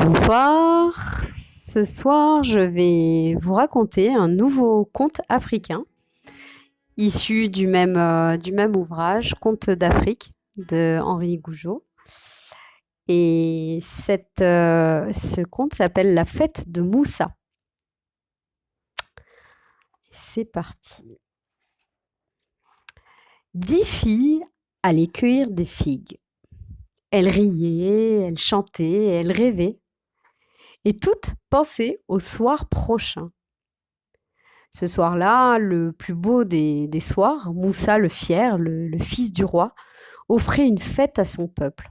Bonsoir. Ce soir, je vais vous raconter un nouveau conte africain issu du même ouvrage, Contes d'Afrique de Henri Gougeot. Et ce conte s'appelle La fête de Moussa. C'est parti. 10 filles allaient cueillir des figues. Elles riaient, elles chantaient, elles rêvaient. Et toutes pensaient au soir prochain. Ce soir-là, le plus beau des soirs, Moussa le fier, le fils du roi, offrait une fête à son peuple.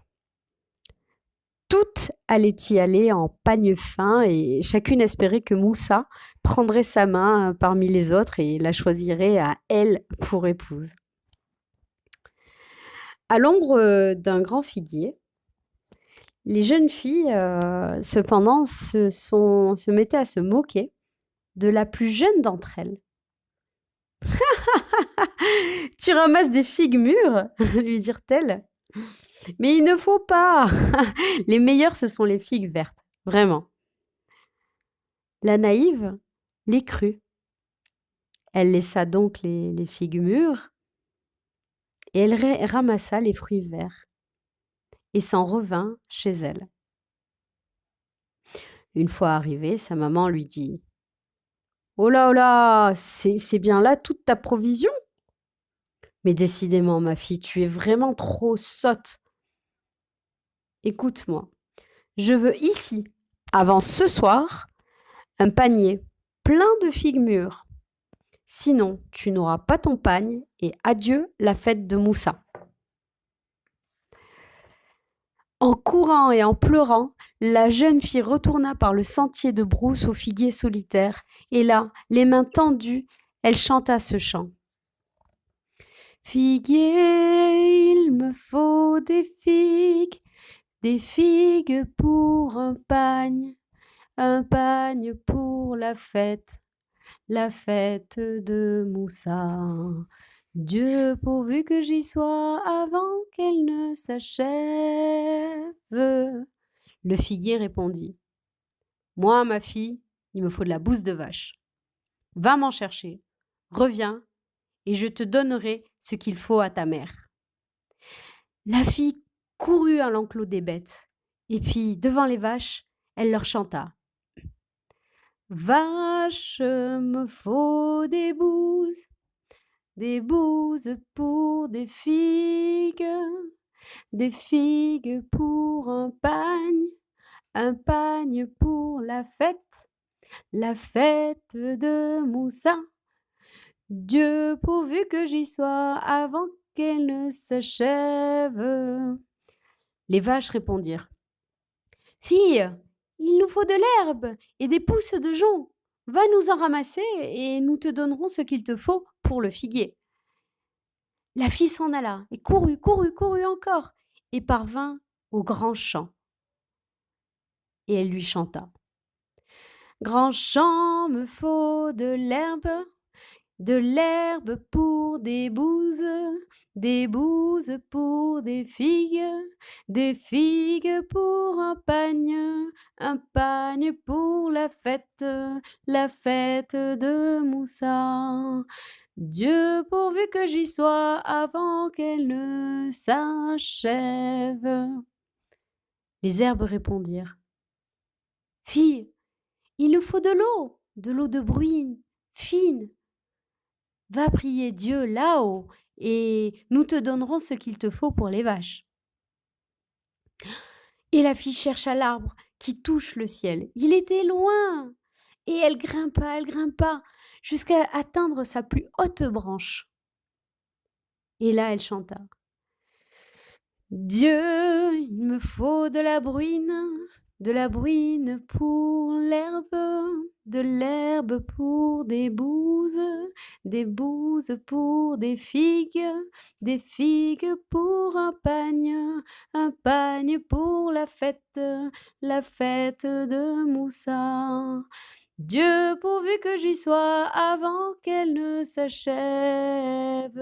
Toutes allaient y aller en pagne fin et chacune espérait que Moussa prendrait sa main parmi les autres et la choisirait à elle pour épouse. À l'ombre d'un grand figuier, les jeunes filles, cependant, se mettaient à se moquer de la plus jeune d'entre elles. Tu ramasses des figues mûres, lui dirent-elles. Mais il ne faut pas. Les meilleures, ce sont les figues vertes, vraiment. La naïve les crut. Elle laissa donc les figues mûres et elle ramassa les fruits verts et s'en revint chez elle. Une fois arrivée, sa maman lui dit: oh là, c'est bien là toute ta provision? Mais décidément, ma fille, tu es vraiment trop sotte. Écoute-moi, je veux ici, avant ce soir, un panier plein de figues mûres. Sinon, tu n'auras pas ton pagne et adieu la fête de Moussa. En courant et en pleurant, la jeune fille retourna par le sentier de brousse au figuier solitaire et là, les mains tendues, elle chanta ce chant. Figuier, il me faut des figues pour un pagne pour la fête de Moussa. Dieu pourvu que j'y sois avant qu'elle ne s'achève. Le figuier répondit: moi, ma fille, il me faut de la bouse de vache. Va m'en chercher, reviens, et je te donnerai ce qu'il faut à ta mère. La fille courut à l'enclos des bêtes, et puis, devant les vaches, elle leur chanta: vache, me faut des bouses pour des figues pour un pagne pour la fête de Moussa. Dieu pourvu que j'y sois avant qu'elle ne s'achève. Les vaches répondirent: fille, il nous faut de l'herbe et des pousses de jonc. Va nous en ramasser et nous te donnerons ce qu'il te faut pour le figuier. La fille s'en alla et courut encore et parvint au grand champ. Et elle lui chanta: grand champ, me faut de l'herbe pour des bouses pour des figues pour un pagne pour la fête de Moussa. Dieu pourvu que j'y sois avant qu'elle ne s'achève. Les herbes répondirent: fille, il nous faut de l'eau de bruine, fine. Va prier Dieu là-haut et nous te donnerons ce qu'il te faut pour les vaches. Et la fille chercha l'arbre qui touche le ciel. Il était loin. Et elle grimpa, jusqu'à atteindre sa plus haute branche. Et là, elle chanta: Dieu, il me faut de la bruine pour l'herbe, de l'herbe pour des bouses pour des figues pour un pagne pour la fête de Moussa. Dieu pourvu que j'y sois avant qu'elle ne s'achève.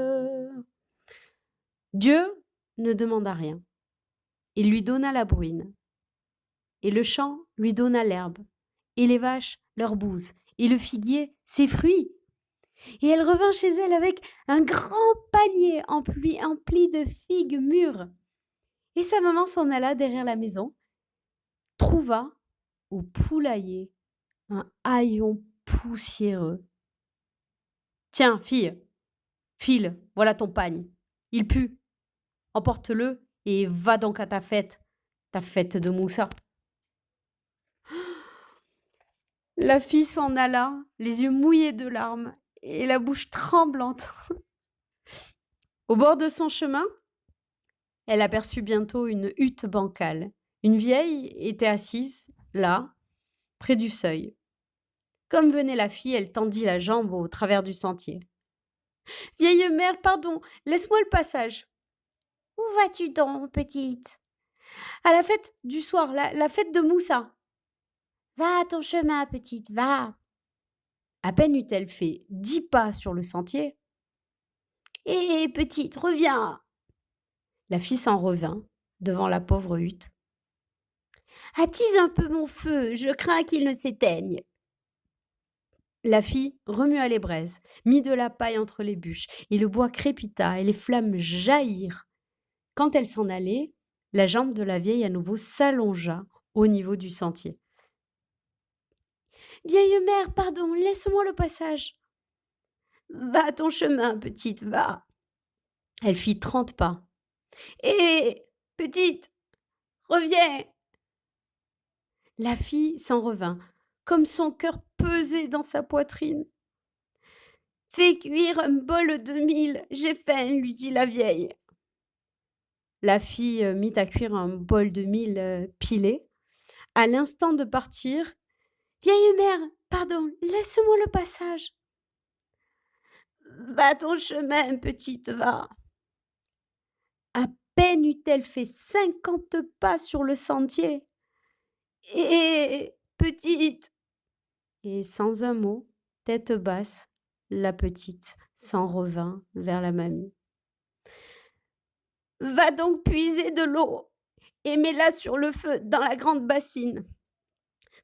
Dieu ne demanda rien. Il lui donna la bruine. et le champ lui donna l'herbe, et les vaches leur bouse, et le figuier ses fruits. Et elle revint chez elle avec un grand panier empli de figues mûres. Et sa maman s'en alla derrière la maison, trouva au poulailler un haillon poussiéreux. Tiens, fille, file, voilà ton pagne. Il pue. Emporte-le et va donc à ta fête de Moussa. La fille s'en alla, les yeux mouillés de larmes et la bouche tremblante. Au bord de son chemin, elle aperçut bientôt une hutte bancale. Une vieille était assise, là, près du seuil. Comme venait la fille, elle tendit la jambe au travers du sentier. « Vieille mère, pardon, laisse-moi le passage. »« Où vas-tu donc, petite ?»« À la fête du soir, la fête de Moussa. »« Va à ton chemin, petite, va. » À peine eut-elle fait 10 pas sur le sentier. « Hé, petite, reviens !» La fille s'en revint devant la pauvre hutte. « Attise un peu mon feu, je crains qu'il ne s'éteigne. » La fille remua les braises, mit de la paille entre les bûches, et le bois crépita, et les flammes jaillirent. Quand elle s'en allait, la jambe de la vieille à nouveau s'allongea au niveau du sentier. « Vieille mère, pardon, laisse-moi le passage. »« Va à ton chemin, petite, va. » Elle fit 30 pas. « Hé, petite, reviens !» La fille s'en revint, comme son cœur pesait dans sa poitrine. « Fais cuire un bol de mil, j'ai faim, lui dit la vieille. » La fille mit à cuire un bol de mil pilé. À l'instant de partir, « Vieille mère, pardon, laisse-moi le passage. »« Va ton chemin, petite, va. » À peine eut-elle fait 50 pas sur le sentier. « Hé, petite !» Et sans un mot, tête basse, la petite s'en revint vers la mamie. « Va donc puiser de l'eau et mets-la sur le feu dans la grande bassine.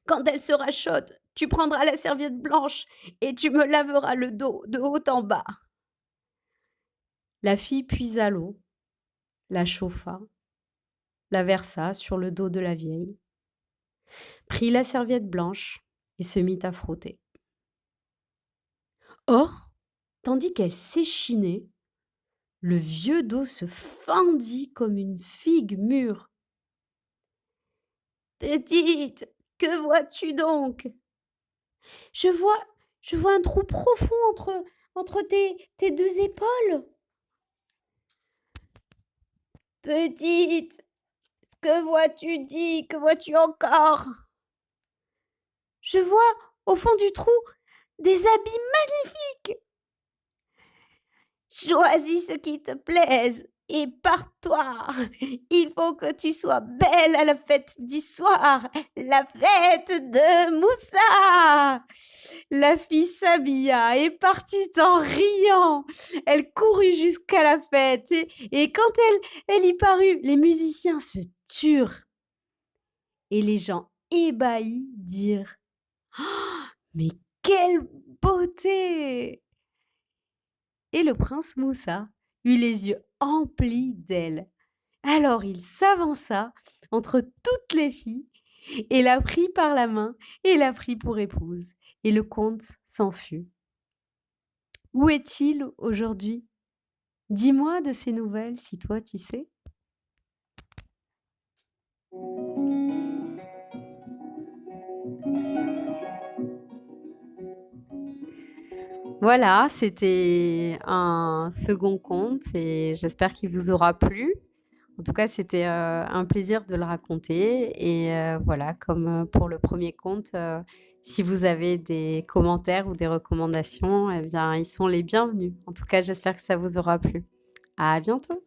Quand elle sera chaude, tu prendras la serviette blanche et tu me laveras le dos de haut en bas. » La fille puisa l'eau, la chauffa, la versa sur le dos de la vieille, prit la serviette blanche et se mit à frotter. Or, tandis qu'elle s'échinait, le vieux dos se fendit comme une figue mûre. « Petite, que vois-tu donc ? » Je vois un trou profond entre tes deux épaules. « Petite, que vois-tu, dis, que vois-tu encore ? » Je vois au fond du trou des habits magnifiques. Choisis ce qui te plaise et pars-toi. Il faut que tu sois belle à la fête du soir, la fête de Moussa. La fille s'habilla et partit en riant. Elle courut jusqu'à la fête et quand elle y parut, les musiciens se turent. Et les gens ébahis dirent « Oh, mais quelle beauté !» Et le prince Moussa eut les yeux emplis d'elle. Alors il s'avança entre toutes les filles et la prit par la main et la prit pour épouse. Et le conte s'en fut. Où est-il aujourd'hui ? Dis-moi de ces nouvelles si toi tu sais. Voilà, c'était un second conte et j'espère qu'il vous aura plu. En tout cas, c'était un plaisir de le raconter. Et voilà, comme pour le premier conte, si vous avez des commentaires ou des recommandations, eh bien, ils sont les bienvenus. En tout cas, j'espère que ça vous aura plu. À bientôt.